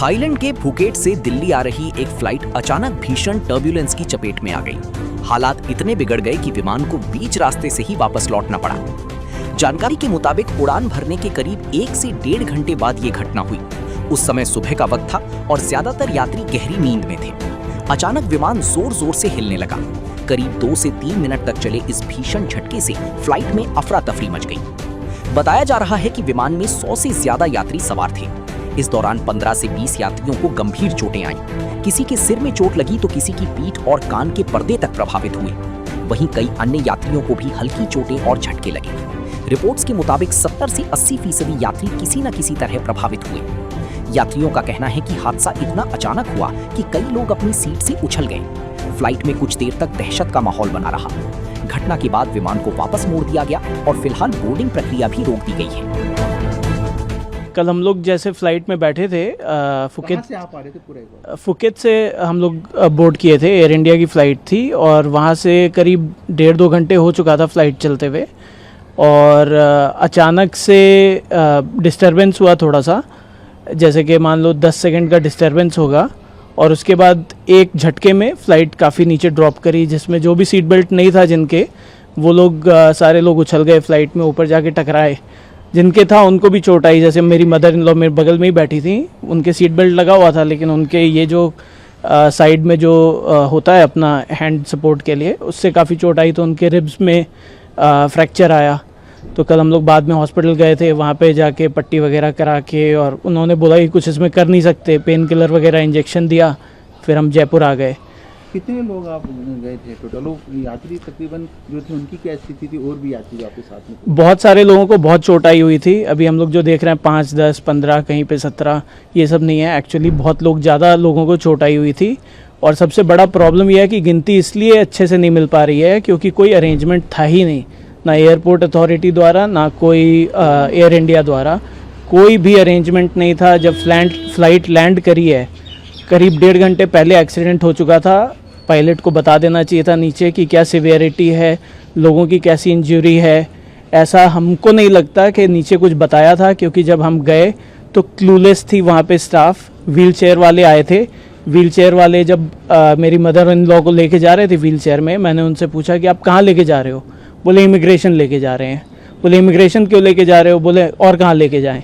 Thailand के Phuket से दिल्ली आ रही एक फ्लाइट अचानक भीषण टर्ब्यूलेंस की चपेट में आ गई। हालात इतने बिगड़ गए कि विमान को बीच रास्ते से ही वापस लौटना पड़ा। जानकारी के मुताबिक उड़ान भरने के करीब 1 से 1.5 घंटे बाद ये घटना हुई। उस समय सुबह का वक्त था और ज्यादातर यात्री गहरी नींद में थे। अचानक विमान जोर जोर से हिलने लगा। करीब 2 से 3 मिनट तक चले इस भीषण झटके से फ्लाइट में अफरा तफरी मच गई। बताया जा रहा है कि विमान में 100 से ज्यादा यात्री सवार थे। इस दौरान 15 से 20 यात्रियों को गंभीर चोटें आईं। किसी के सिर में चोट लगी तो किसी की पीठ और कान के पर्दे तक प्रभावित हुए। वहीं कई अन्य यात्रियों को भी हल्की चोटें और झटके लगे। रिपोर्ट्स के मुताबिक 70 से 80% यात्री किसी न किसी तरह प्रभावित हुए। यात्रियों का कहना है कि हादसा इतना अचानक हुआ कि कई लोग अपनी सीट से उछल गए। फ्लाइट में कुछ देर तक दहशत का माहौल बना रहा। घटना के बाद विमान को वापस मोड़ दिया गया और फिलहाल बोर्डिंग प्रक्रिया भी रोक दी गई है। कल हम लोग जैसे फ्लाइट में बैठे थे फुकेत से आप आ रहे थे पूरे फुकेत से हम लोग बोर्ड किए थे। एयर इंडिया की फ़्लाइट थी और वहाँ से करीब 1.5-2 घंटे हो चुका था फ्लाइट चलते हुए और अचानक से डिस्टरबेंस हुआ थोड़ा सा, जैसे कि मान लो 10 सेकंड का डिस्टरबेंस होगा और उसके बाद एक झटके में फ़्लाइट काफ़ी नीचे ड्रॉप करी, जिसमें जो भी सीट बेल्ट नहीं था जिनके, वो लोग सारे लोग उछल गए फ्लाइट में, ऊपर जाके टकराए। जिनके था उनको भी चोट आई। जैसे मेरी मदर इन लॉ मेरे बगल में ही बैठी थी, उनके सीट बेल्ट लगा हुआ था लेकिन उनके ये जो साइड में जो होता है अपना हैंड सपोर्ट के लिए, उससे काफ़ी चोट आई, तो उनके रिब्स में फ्रैक्चर आया। तो कल हम लोग बाद में हॉस्पिटल गए थे, वहाँ पे जाके पट्टी वगैरह करा के, और उन्होंने बोला कि कुछ इसमें कर नहीं सकते, पेन किलर वगैरह इंजेक्शन दिया, फिर हम जयपुर आ गए। कितने लोग आप गए थे टोटल? यात्री तकरीबन जो थे उनकी क्या स्थिति थी और भी यात्री आपके साथ में? बहुत सारे लोगों को बहुत चोट आई हुई थी। अभी हम लोग जो देख रहे हैं 5, 10, 15, कहीं पे 17, ये सब नहीं है। एक्चुअली बहुत लोग, ज़्यादा लोगों को चोट आई हुई थी। और सबसे बड़ा प्रॉब्लम यह है कि गिनती इसलिए अच्छे से नहीं मिल पा रही है क्योंकि कोई अरेंजमेंट था ही नहीं, ना एयरपोर्ट अथॉरिटी द्वारा, ना कोई एयर इंडिया द्वारा, कोई भी अरेंजमेंट नहीं था। जब फ्लाइट लैंड करी है, करीब 1.5 घंटे पहले एक्सीडेंट हो चुका था। पायलट को बता देना चाहिए था नीचे कि क्या सिवियरिटी है, लोगों की कैसी इंजरी है। ऐसा हमको नहीं लगता कि नीचे कुछ बताया था, क्योंकि जब हम गए तो क्लूलेस थी वहाँ पे स्टाफ। व्हील चेयर वाले आए थे। व्हील चेयर वाले जब मेरी मदर इन लॉ को लेके जा रहे थे व्हील चेयर में, मैंने उनसे पूछा कि आप कहाँ लेके जा रहे हो? बोले इमिग्रेशन लेके जा रहे हैं। बोले इमिग्रेशन क्यों लेके जा रहे हो? बोले और कहाँ लेके जाएँ।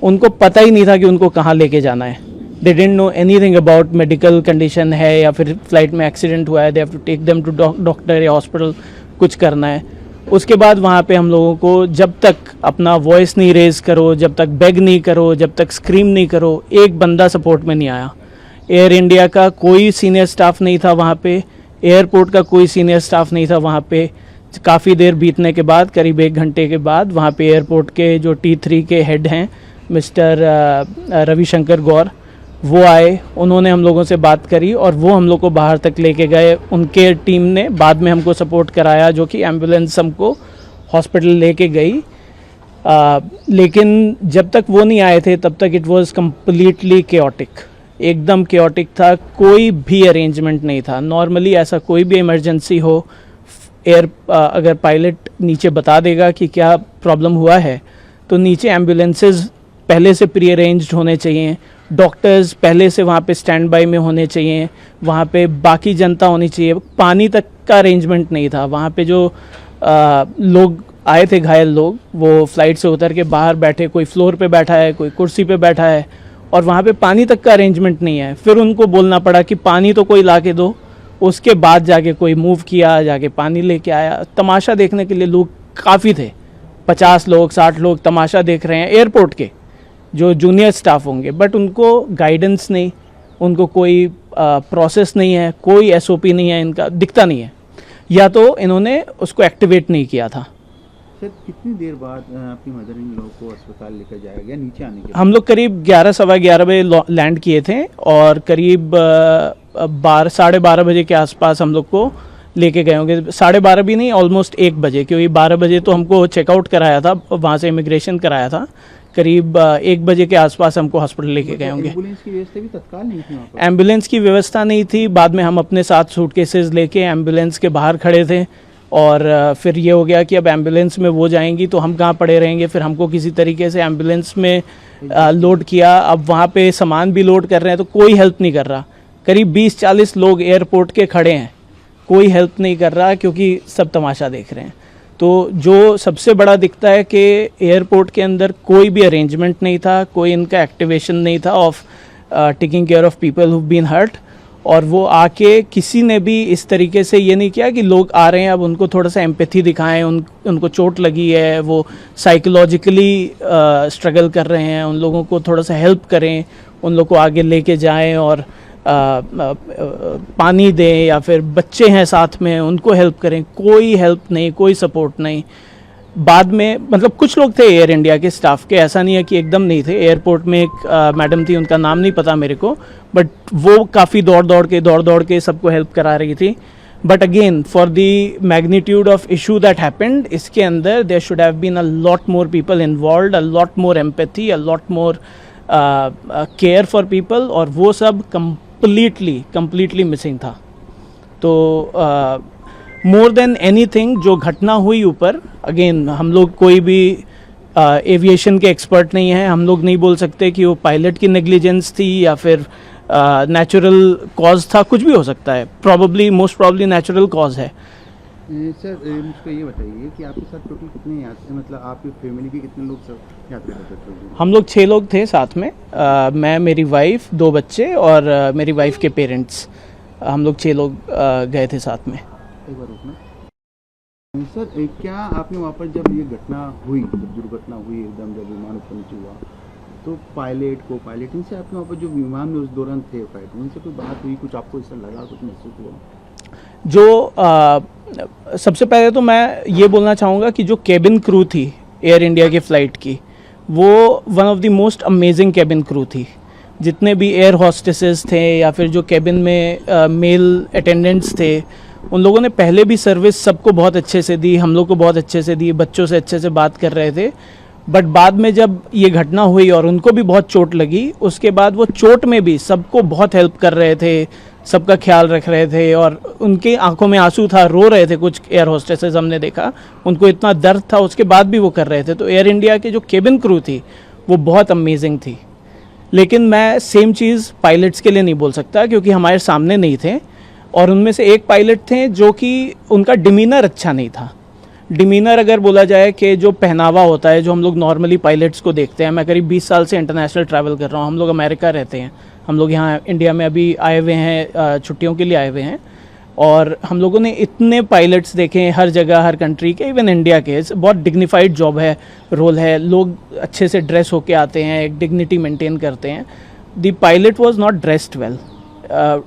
उनको पता ही नहीं था कि उनको कहाँ लेके जाना है। They didn't know anything about medical condition है या फिर फ्लाइट में एक्सीडेंट हुआ है, they have to take them to doctor या हॉस्पिटल, कुछ करना है। उसके बाद वहाँ पे हम लोगों को जब तक अपना वॉइस नहीं रेज करो, जब तक बेग नहीं करो, जब तक स्क्रीम नहीं करो, एक बंदा सपोर्ट में नहीं आया। एयर इंडिया का कोई सीनियर स्टाफ नहीं था वहाँ पे, एयरपोर्ट का कोई सीनियर स्टाफ नहीं था वहाँ पे। काफ़ी देर बीतने के बाद, करीब 1 घंटे के बाद, वहाँ पे एयरपोर्ट के जो T3 के हेड हैं मिस्टर रविशंकर गौर, वो आए। उन्होंने हम लोगों से बात करी और वो हम लोग को बाहर तक लेके गए। उनके टीम ने बाद में हमको सपोर्ट कराया, जो कि एम्बुलेंस हमको हॉस्पिटल लेके गई। लेकिन जब तक वो नहीं आए थे तब तक इट वाज कम्प्लीटली केओटिक, एकदम केओटिक था। कोई भी अरेंजमेंट नहीं था। नॉर्मली ऐसा कोई भी इमरजेंसी हो, अगर पायलट नीचे बता देगा कि क्या प्रॉब्लम हुआ है, तो नीचे एम्बुलेंसेज पहले से प्री अरेंज्ड होने चाहिए, डॉक्टर्स पहले से वहाँ पे स्टैंड बाई में होने चाहिए, वहाँ पे बाकी जनता होनी चाहिए। पानी तक का अरेंजमेंट नहीं था। वहाँ पे जो लोग आए थे, घायल लोग, वो फ्लाइट से उतर के बाहर बैठे, कोई फ्लोर पे बैठा है, कोई कुर्सी पे बैठा है, और वहाँ पे पानी तक का अरेंजमेंट नहीं है। फिर उनको बोलना पड़ा कि पानी तो कोई ला के दो। उसके बाद जाके कोई मूव किया, जाके पानी लेके आया। तमाशा देखने के लिए लोग काफ़ी थे, 50 लोग 60 लोग तमाशा देख रहे हैं एयरपोर्ट के, जो जूनियर स्टाफ होंगे, बट उनको गाइडेंस नहीं, उनको कोई प्रोसेस नहीं है, कोई SOP नहीं है, इनका दिखता नहीं है, या तो इन्होंने उसको एक्टिवेट नहीं किया था। सर, कितनी देर बाद आपकी मदर इन लॉ को अस्पताल लेकर जाया गया नीचे आने के? हम लोग करीब 11, सवा 11 बजे लैंड किए थे और करीब 12-12:30 बजे के आसपास हम लोग को लेके गए होंगे। 12:30 भी नहीं, ऑलमोस्ट 1 बजे, क्योंकि 12 बजे तो हमको चेकआउट कराया था, वहाँ से इमिग्रेशन कराया था। करीब 1 बजे के आसपास हमको हॉस्पिटल लेके गए होंगे। एम्बुलेंस की व्यवस्था भी तत्काल नहीं थी वहाँ पर? एम्बुलेंस की व्यवस्था नहीं थी। बाद में हम अपने साथ सूटकेसेस लेके एम्बुलेंस के बाहर खड़े थे, और फिर ये हो गया कि अब एम्बुलेंस में वो जाएंगी तो हम कहाँ पड़े रहेंगे, फिर हमको किसी तरीके से एम्बुलेंस में लोड किया। अब वहाँ पे सामान भी लोड कर रहे हैं तो कोई हेल्प नहीं कर रहा। करीब 20-40 लोग एयरपोर्ट के खड़े हैं, कोई हेल्प नहीं कर रहा क्योंकि सब तमाशा देख रहे हैं। तो जो सबसे बड़ा दिखता है कि एयरपोर्ट के अंदर कोई भी अरेंजमेंट नहीं था, कोई इनका एक्टिवेशन नहीं था of taking care of people who been hurt. और वो आके किसी ने भी इस तरीके से ये नहीं किया कि लोग आ रहे हैं अब उनको थोड़ा सा एम्पैथी दिखाएं, उनको चोट लगी है, वो साइकोलॉजिकली स्ट्रगल कर रहे हैं, उन लोगों को थोड़ा सा हेल्प करें, उन लोग को आगे लेके जाएं और पानी दें, या फिर बच्चे हैं साथ में उनको हेल्प करें। कोई हेल्प नहीं, कोई सपोर्ट नहीं। बाद में मतलब कुछ लोग थे एयर इंडिया के स्टाफ के, ऐसा नहीं है कि एकदम नहीं थे। एयरपोर्ट में एक मैडम थी, उनका नाम नहीं पता मेरे को, बट वो काफ़ी दौड़ दौड़ के सबको हेल्प करा रही थी। But again for the magnitude of issue that happened, इसके अंदर there should have been a lot more people involved, a lot more empathy, a lot more care for people, और वो सब कंप्लीटली मिसिंग था। तो मोर देन एनीथिंग जो घटना हुई ऊपर, अगेन हम लोग कोई भी एविएशन के एक्सपर्ट नहीं हैं, हम लोग नहीं बोल सकते कि वो पायलट की नेग्लिजेंस थी या फिर नेचुरल कॉज था, कुछ भी हो सकता है। मोस्ट प्रॉब्ली नेचुरल कॉज है। सर मुझको ये बताइए कि आपके साथ टोटल कितने यात्री, मतलब आपकी फैमिली के कितने लोग सब यात्रा करते थे? हम लोग 6 लोग थे साथ में, मैं, मेरी वाइफ, 2 बच्चे और मेरी वाइफ के पेरेंट्स, हम लोग 6 लोग गए थे साथ में। एक बार रुकना सर, क्या आपने वहाँ पर जब ये घटना हुई, जब दुर्घटना हुई एकदम, जब विमान ऊपर नीचे हुआ, तो पायलट को पायलट इनसे आपके वहाँ पर जो विमान में उस दौरान थे फ्लाइट, उनसे कोई बात हुई, कुछ आपको ऐसा लगा, कुछ महसूस हुआ? जो सबसे पहले तो मैं ये बोलना चाहूँगा कि जो केबिन क्रू थी एयर इंडिया के फ़्लाइट की, वो one of the most amazing cabin crew थी। जितने भी एयर हॉस्टेसेस थे या फिर जो केबिन में मेल अटेंडेंट्स थे, उन लोगों ने पहले भी सर्विस सबको बहुत अच्छे से दी, हम लोग को बहुत अच्छे से दी, बच्चों से अच्छे से बात कर रहे थे। बट बाद में जब ये घटना हुई और उनको भी बहुत चोट लगी, उसके बाद वो चोट में भी सबको बहुत हेल्प कर रहे थे, सबका ख्याल रख रहे थे, और उनकी आंखों में आंसू था, रो रहे थे कुछ एयर होस्टेसेस, हमने देखा उनको इतना दर्द था, उसके बाद भी वो कर रहे थे। तो एयर इंडिया की जो केबिन क्रू थी वो बहुत अमेजिंग थी। लेकिन मैं सेम चीज़ पायलट्स के लिए नहीं बोल सकता क्योंकि हमारे सामने नहीं थे, और उनमें से एक पायलट थे जो कि उनका डिमीनर अच्छा नहीं था। डिमीनर अगर बोला जाए कि जो पहनावा होता है, जो हम लोग नॉर्मली पायलट्स को देखते हैं, मैं करीब 20 साल से इंटरनेशनल ट्रैवल कर रहा हूँ, हम लोग अमेरिका रहते हैं, हम लोग यहाँ इंडिया में अभी आए हुए हैं, छुट्टियों के लिए आए हुए हैं, और हम लोगों ने इतने पायलट्स देखे हैं हर जगह, हर कंट्री के, इवन इंडिया के। बहुत डिग्निफाइड जॉब है, रोल है, लोग अच्छे से ड्रेस होके आते हैं, एक डिग्निटी मेंटेन करते हैं। The pilot was not dressed well,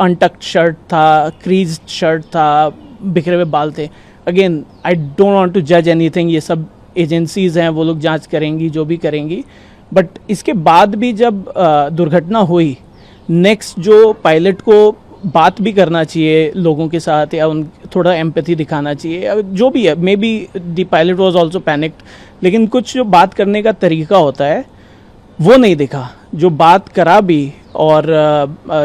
untucked shirt था, क्रीज्ड शर्ट था, बिखरे हुए बाल थे। Again I don't want to जज एनीथिंग, ये सब एजेंसीज़ हैं, वो लोग जांच करेंगी जो भी करेंगी। बट इसके बाद भी जब दुर्घटना हुई, नेक्स्ट जो पायलट को बात भी करना चाहिए लोगों के साथ, या उन थोड़ा एम्पैथी दिखाना चाहिए, जो भी है, may be the pilot was also panicked, लेकिन कुछ जो बात करने का तरीका होता है वो नहीं दिखा। जो बात करा भी और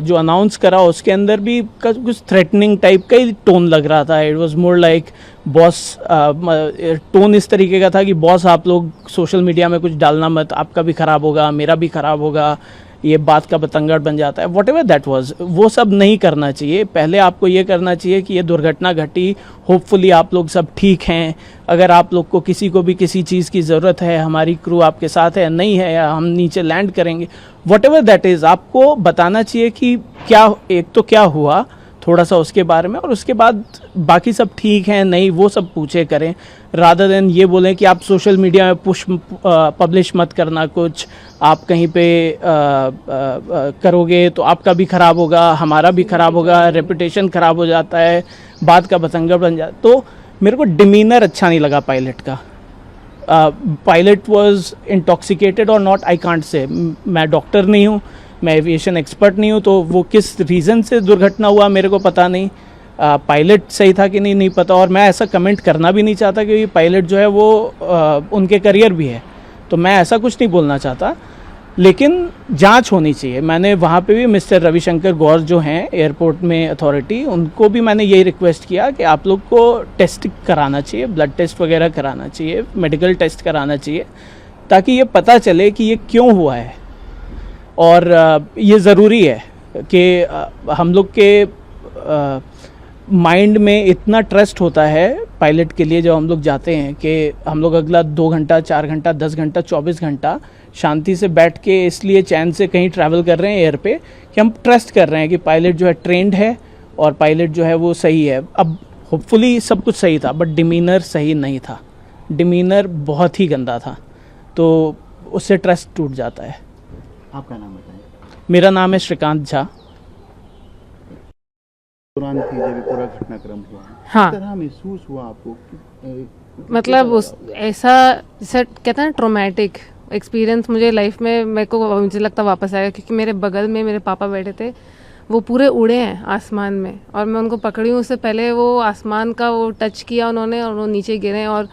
जो अनाउंस करा, उसके अंदर भी कुछ थ्रेटनिंग टाइप का ही टोन लग रहा था। It was more like boss, tone इस तरीके का था कि बॉस आप लोग सोशल मीडिया में कुछ डालना मत, आपका भी ख़राब होगा, मेरा भी ख़राब होगा, ये बात का बतंगड़ बन जाता है। वॉट एवर दैट वॉज, वो सब नहीं करना चाहिए। पहले आपको ये करना चाहिए कि ये दुर्घटना घटी, होपफुली आप लोग सब ठीक हैं। अगर आप लोग को किसी को भी किसी चीज़ की ज़रूरत है, हमारी क्रू आपके साथ है, नहीं है, या हम नीचे लैंड करेंगे, वॉट एवर दैट इज़, आपको बताना चाहिए कि क्या, एक तो क्या हुआ थोड़ा सा उसके बारे में, और उसके बाद बाकी सब ठीक है नहीं, वो सब पूछे करें, रादर देन ये बोलें कि आप सोशल मीडिया में पब्लिश मत करना कुछ, आप कहीं पे करोगे तो आपका भी ख़राब होगा, हमारा भी ख़राब होगा, रेपुटेशन ख़राब हो जाता है, बात का बतंगड़ बन जाता। तो मेरे को डिमीनर अच्छा नहीं लगा पायलट का। पायलट वॉज इंटॉक्सिकेटेड और नॉट, आई कांट से, मैं डॉक्टर नहीं हूँ, मैं एविएशन एक्सपर्ट नहीं हूँ, तो वो किस रीज़न से दुर्घटना हुआ मेरे को पता नहीं। पायलट सही था कि नहीं पता, और मैं ऐसा कमेंट करना भी नहीं चाहता क्योंकि पायलट जो है वो उनके करियर भी है, तो मैं ऐसा कुछ नहीं बोलना चाहता। लेकिन जांच होनी चाहिए। मैंने वहाँ पे भी मिस्टर रविशंकर गौर जो हैं एयरपोर्ट में अथॉरिटी, उनको भी मैंने यही रिक्वेस्ट किया कि आप लोग को टेस्ट कराना चाहिए, ब्लड टेस्ट वगैरह कराना चाहिए, मेडिकल टेस्ट कराना चाहिए, ताकि ये पता चले कि ये क्यों हुआ है। और ये ज़रूरी है कि हम लोग के माइंड में इतना ट्रस्ट होता है पायलट के लिए जब हम लोग जाते हैं कि हम लोग अगला 2 घंटा, 4 घंटा, 10 घंटा, 24 घंटा शांति से बैठ के इसलिए चैन से कहीं ट्रैवल कर रहे हैं एयर पे कि हम ट्रस्ट कर रहे हैं कि पायलट जो है ट्रेंड है और पायलट जो है वो सही है। अब होपफुली सब कुछ सही था, बट डिमीनर सही नहीं था, डिमीनर बहुत ही गंदा था, तो उससे ट्रस्ट टूट जाता है। आपका नाम बताएं। मेरा नाम है श्रीकांत झा। दौरान थी जब ये पूरा घटनाक्रम हुआ, हाँ। किस तरह महसूस हुआ आपको मतलब उस ऐसा जैसे कहते हैं ट्रोमेटिक एक्सपीरियंस मुझे लाइफ में मुझे लगता वापस आएगा, क्योंकि मेरे बगल में मेरे पापा बैठे थे, वो पूरे उड़े हैं आसमान में और मैं उनको पकड़ी हूँ। उससे पहले वो आसमान का वो टच किया उन्होंने और वो नीचे गिरे। और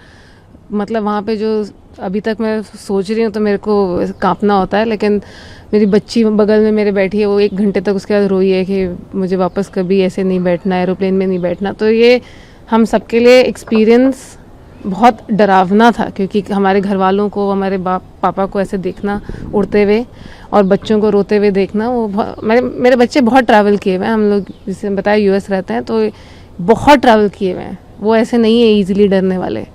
मतलब वहाँ पे जो अभी तक मैं सोच रही हूँ तो मेरे को कांपना होता है। लेकिन मेरी बच्ची बगल में मेरे बैठी है, वो 1 घंटे तक उसके बाद रोई है कि मुझे वापस कभी ऐसे नहीं बैठना, एरोप्लेन में नहीं बैठना। तो ये हम सबके लिए एक्सपीरियंस बहुत डरावना था, क्योंकि हमारे घर वालों को, हमारे पापा को ऐसे देखना उड़ते हुए और बच्चों को रोते हुए देखना, वो मेरे बच्चे बहुत ट्रैवल किए हुए हैं। हम लोग जैसे बताया यूएस रहते हैं, तो बहुत ट्रैवल किए हुए हैं, वो ऐसे नहीं है ईजिली डरने वाले।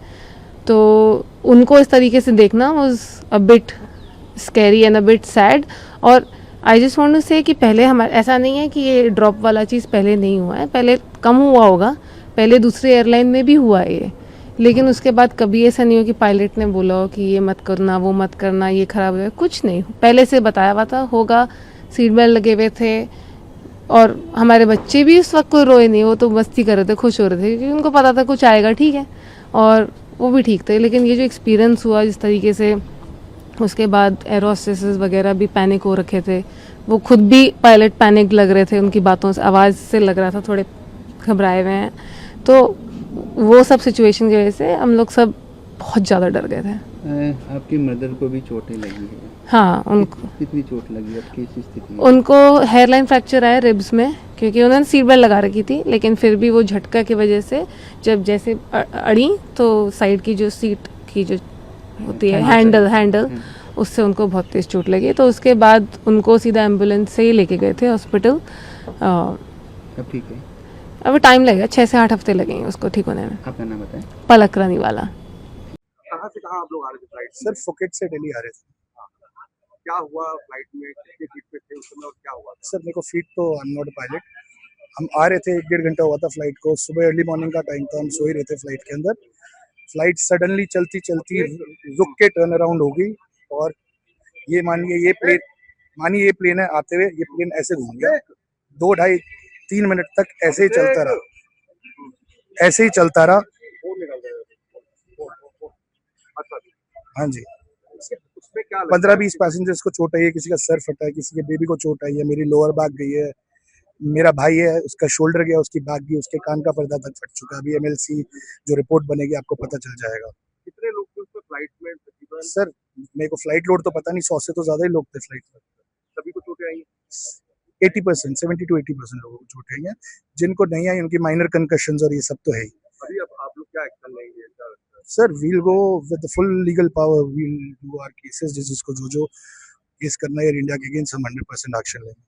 तो उनको इस तरीके से देखना was a bit scary and a bit sad. और आई जस्ट वांट टू से कि पहले हमारे ऐसा नहीं है कि ये ड्रॉप वाला चीज़ पहले नहीं हुआ है, पहले कम हुआ होगा, पहले दूसरे एयरलाइन में भी हुआ है ये, लेकिन उसके बाद कभी ऐसा नहीं हो कि पायलट ने बोला हो कि ये मत करना, वो मत करना, ये ख़राब है, कुछ नहीं, पहले से बताया हुआ था होगा। सीट बेल्ट लगे हुए थे और हमारे बच्चे भी उस वक्त कोई रोए नहीं, वो तो मस्ती कर रहे थे, खुश हो रहे थे, क्योंकि उनको पता था कुछ आएगा, ठीक है, और वो भी ठीक थे। लेकिन ये जो एक्सपीरियंस हुआ जिस तरीके से, उसके बाद एयर होस्टेसेस वगैरह भी पैनिक हो रखे थे, वो खुद भी पायलट पैनिक लग रहे थे, उनकी बातों से, आवाज़ से लग रहा था थोड़े घबराए हुए हैं। तो वो सब सिचुएशन की वजह से हम लोग सब बहुत ज़्यादा डर गए थे। आपकी मदर को भी चोटें लगी है? हाँ, उनको कितनी चोट लगी, अब कैसी स्थिति है? उनको हेयरलाइन फ्रैक्चर आया रिब्स में, क्योंकि उन्होंने सीट बेल्ट लगा रखी थी, लेकिन फिर भी वो झटका की वजह से जब जैसे अड़ी तो साइड की जो सीट की जो होती है हैंडल उससे उनको बहुत तेज चोट लगी। तो उसके बाद उनको सीधा एम्बुलेंस से ही लेके गए थे हॉस्पिटल। अब ठीक है? अब टाइम लगेगा, 6 से 8 हफ्ते लगेंगे उसको ठीक होने में। आपका नाम बताएं। पलक रानी वाला। कहाँ से कहाँ आप लोग आ रहे थे फ्लाइट? सर फुकेट से दिल्ली आ रहे थे। क्या हुआ फ्लाइट में, कितने फीट पे थे उस समय और क्या हुआ था? सर मेरे को फीट तो I am not a pilot. हम आ रहे थे, 1-1.5 घंटा हुआ था फ्लाइट को, सुबह अर्ली मॉर्निंग का टाइम था, हम सो ही रहे थे फ्लाइट के अंदर। फ्लाइट सडनली चलती चलती रुक के टर्न अराउंड हो गई और ये मानिए ये प्लेन है, आते हुए ये प्लेन ऐसे घूम गया। 2 ढाई 3 मिनट तक ऐसे ही चलता रहा, ऐसे ही चलता रहा। अच्छा, हाँ जी, उसमें क्या लगता है? 15-20 पैसेंजर्स को चोट आई है, किसी का सर फटा है, किसी के बेबी को चोट आई है, मेरी लोअर बैक गई है, मेरा भाई है उसका शोल्डर गया, उसकी बैक गई, उसके कान का पर्दा तक फट चुका है। अभी एमएलसी जो रिपोर्ट बनेगी आपको पता चल जाएगा। कितने लोग थे उसमें फ्लाइट में तकरीबन? सर मेरे को फ्लाइट लोड तो पता नहीं, 100 से तो ज्यादा ही लोग थे फ्लाइट में। सभी को चोटें आई? 80%, 70 to 80% लोगों को चोट आई है। जिनको नहीं आई उनकी माइनर कंकशन और ये सब तो है ही। अभी अब आप लोग क्या एक्शन लेंगे? क्या लगता है? Sir we'll go with full legal power, we'll do our cases, जिसको जो केस करना है इंडिया के अगेंस्ट हम 100% एक्शन लेंगे।